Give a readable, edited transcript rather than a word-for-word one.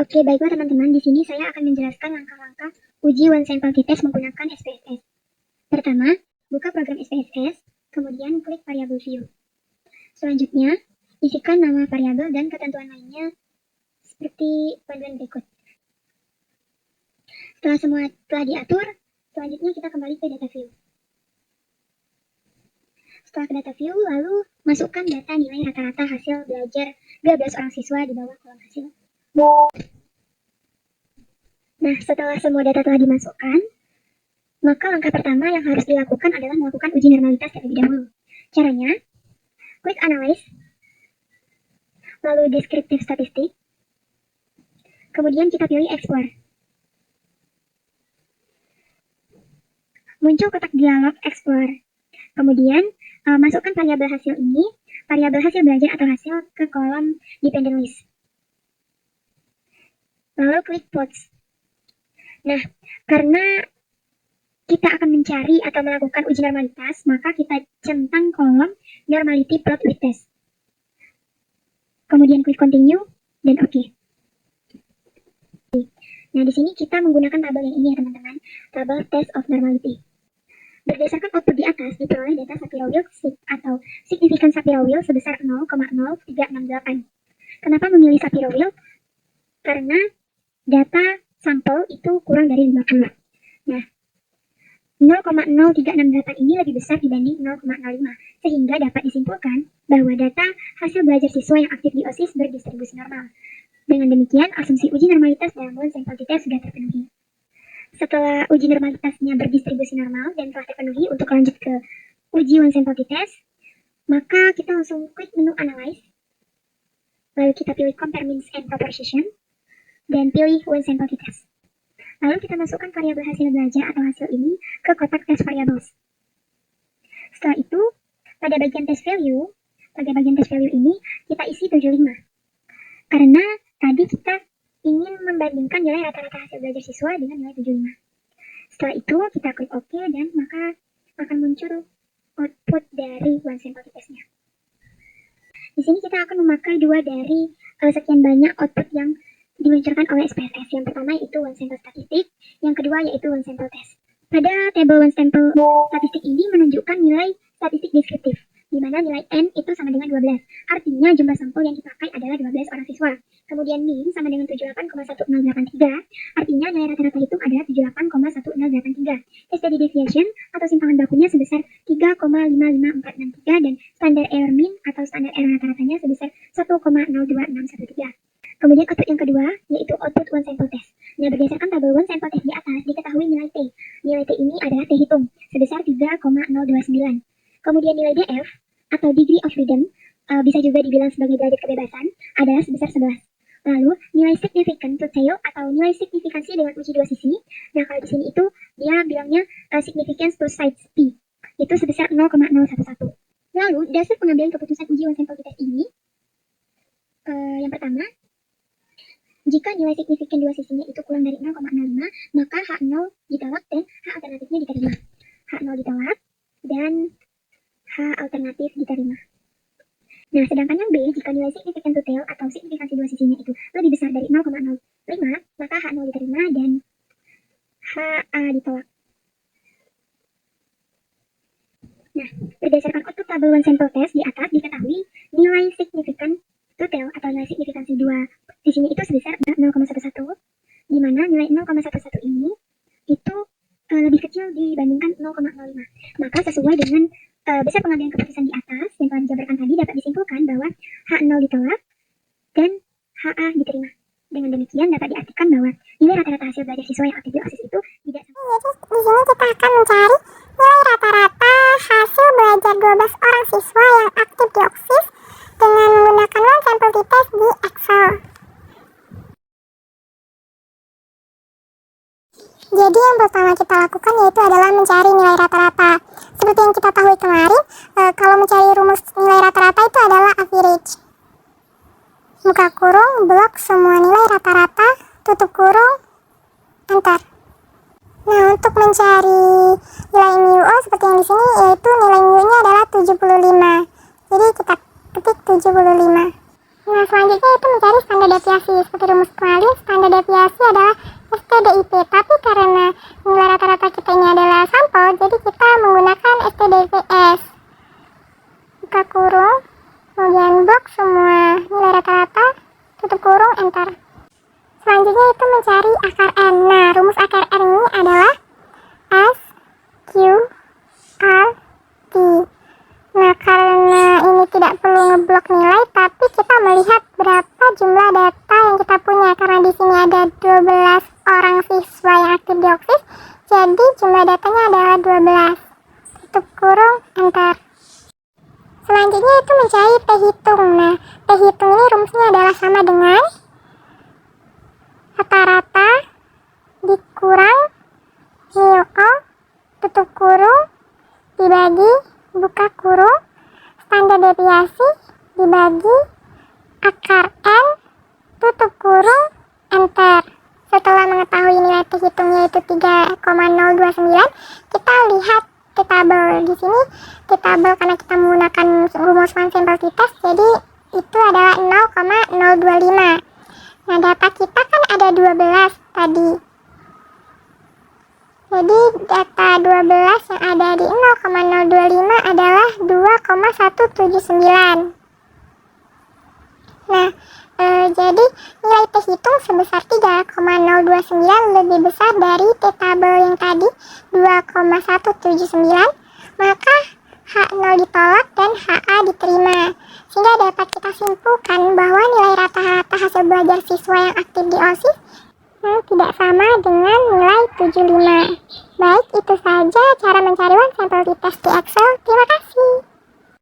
Oke, baiklah teman-teman, di sini saya akan menjelaskan langkah-langkah uji one sample t-test menggunakan SPSS. Pertama, buka program SPSS, kemudian klik variabel view. Selanjutnya, isikan nama variabel dan ketentuan lainnya seperti panduan berikut. Setelah semua telah diatur, selanjutnya kita kembali ke data view. Setelah ke data view, lalu masukkan data nilai rata-rata hasil belajar 12 orang siswa di bawah kolom hasil. Nah, setelah semua data telah dimasukkan, maka langkah pertama yang harus dilakukan adalah melakukan uji normalitas terlebih dahulu. Caranya, klik Analyze, lalu Descriptive Statistic, kemudian kita pilih Explore. Muncul kotak dialog Explore. Kemudian, masukkan variabel hasil ini, variabel hasil belajar atau hasil ke kolom Dependent List. Lalu klik Plots. Nah, karena kita akan mencari atau melakukan uji normalitas, maka kita centang kolom Normality Plot with Test. Kemudian klik Continue dan OK. Nah, di sini kita menggunakan tabel yang ini ya teman-teman, tabel Test of Normality. Berdasarkan output di atas, diperoleh data Shapiro-Wilk atau signifikan Shapiro-Wilk sebesar 0,0368. Kenapa memilih Shapiro-Wilk? Karena data sampel itu kurang dari 50. Nah, 0,0368 ini lebih besar dibanding 0,05, sehingga dapat disimpulkan bahwa data hasil belajar siswa yang aktif di OSIS berdistribusi normal. Dengan demikian, asumsi uji normalitas dalam one sample t-test sudah terpenuhi. Setelah uji normalitasnya berdistribusi normal dan telah terpenuhi untuk lanjut ke uji one sample t-test, maka kita langsung klik menu Analyze, lalu kita pilih Compare Means and Proportion, dan pilih one sample t-test. Lalu kita masukkan variabel hasil belajar atau hasil ini ke kotak test variables. Setelah itu, pada bagian test value ini kita isi 75. Karena tadi kita ingin membandingkan nilai rata-rata hasil belajar siswa dengan nilai 75. Setelah itu, kita klik OK dan maka akan muncul output dari one sample t-testnya. Di sini kita akan memakai dua dari sekian banyak output yang diluncurkan oleh SPSS. Yang pertama yaitu one sample statistik, yang kedua yaitu one sample test. Pada tabel one sample statistik ini menunjukkan nilai statistik deskriptif, di mana nilai N itu sama dengan 12. Artinya jumlah sampel yang dipakai adalah 12 orang siswa. Kemudian min sama dengan 78,1083, artinya nilai rata-rata hitung adalah 78,1083. Steady deviation atau simpangan bakunya sebesar 3,55463 dan standar error min atau standar error rata-ratanya sebesar 1,02613. Kemudian output yang kedua, yaitu output one sample test. Nah, berdasarkan tabel one sample test di atas, diketahui nilai T. Nilai T ini adalah T hitung, sebesar 3,029. Kemudian nilai DF, atau degree of freedom, bisa juga dibilang sebagai derajat kebebasan, adalah sebesar 11. Lalu, nilai significant to tail, atau nilai signifikansi dengan uji dua sisi. Nah, kalau di sini itu, dia bilangnya significance to sides P, itu sebesar 0,011. Lalu, dasar pengambilan keputusan uji one sample test ini, yang pertama, jika nilai signifikan dua sisinya itu kurang dari 0,05, maka H0 ditolak dan H alternatifnya diterima. H0 ditolak dan H alternatif diterima. Nah, sedangkan yang B, jika nilai signifikan to tail atau signifikansi dua sisinya itu lebih besar dari 0,05, maka H0 diterima dan HA ditolak. Nah, berdasarkan output tabel one sample test di atas, diketahui nilai signifikan to tail atau nilai signifikansi dua sisinya itu sebesar 0,11, di mana nilai 0,11 ini itu lebih kecil dibandingkan 0,05. Maka sesuai dengan besar pengambilan keputusan di atas yang telah dijabarkan tadi, dapat disimpulkan bahwa H0 ditolak dan HA diterima. Dengan demikian dapat diartikan bahwa nilai rata-rata hasil belajar siswa yang aktif di OSIS itu tidak sama. Jadi di sini kita akan mencari nilai rata-rata hasil belajar 12 orang siswa yang aktif di OSIS dengan menggunakan one sample t-test di Excel. Jadi yang pertama kita lakukan yaitu adalah mencari nilai rata-rata. Seperti yang kita tahu kemarin, kalau mencari rumus nilai rata-rata itu adalah average. Buka kurung, blok semua nilai rata-rata, tutup kurung, enter. Nah, untuk mencari nilai MUO seperti yang di sini, yaitu nilai MUO-nya adalah 75. Jadi kita ketik 75. Nah, selanjutnya itu mencari standar deviasi. Seperti rumus kemarin, standar deviasi adalah STDIP. Tapi karena nilai rata-rata kita ini adalah sampel, jadi kita menggunakan STDVS. Buka kurung, kemudian blok semua nilai rata-rata, tutup kurung, enter. Selanjutnya itu mencari akar N. Nah, rumus akar N ini adalah S, Q, R, T. Nah, karena ini tidak perlu ngeblok nilai, tapi kita melihat berapa jumlah data yang kita punya. Karena di sini ada 12 orang siswa yang aktif di OSIS, jadi jumlah datanya adalah 12. Tutup kurung, enter. Selanjutnya itu mencari P hitung. Nah, P hitung ini rumusnya adalah sama dengan rata-rata dikurang mu O, tutup kurung, dibagi buka kurung, standar deviasi dibagi akar N, tutup kurung, enter. Setelah mengetahui nilai P hitungnya itu 3,029, kita lihat di tabel. Di sini di tabel karena kita menggunakan rumus one sample t-test, jadi itu adalah 0,025. Nah, data kita kan ada 12 tadi. Jadi data 12 yang ada di 0,025 adalah 2,179. Nah, jadi nilai P hitung sebesar 3,029 lebih besar dari T tabel yang tadi 2,179, maka H0 ditolak dan HA diterima. Sehingga dapat kita simpulkan bahwa nilai rata-rata hasil belajar siswa yang aktif di OSIS tidak sama dengan nilai 75. Baik, itu saja cara mencari one sample t-test di Excel. Terima kasih.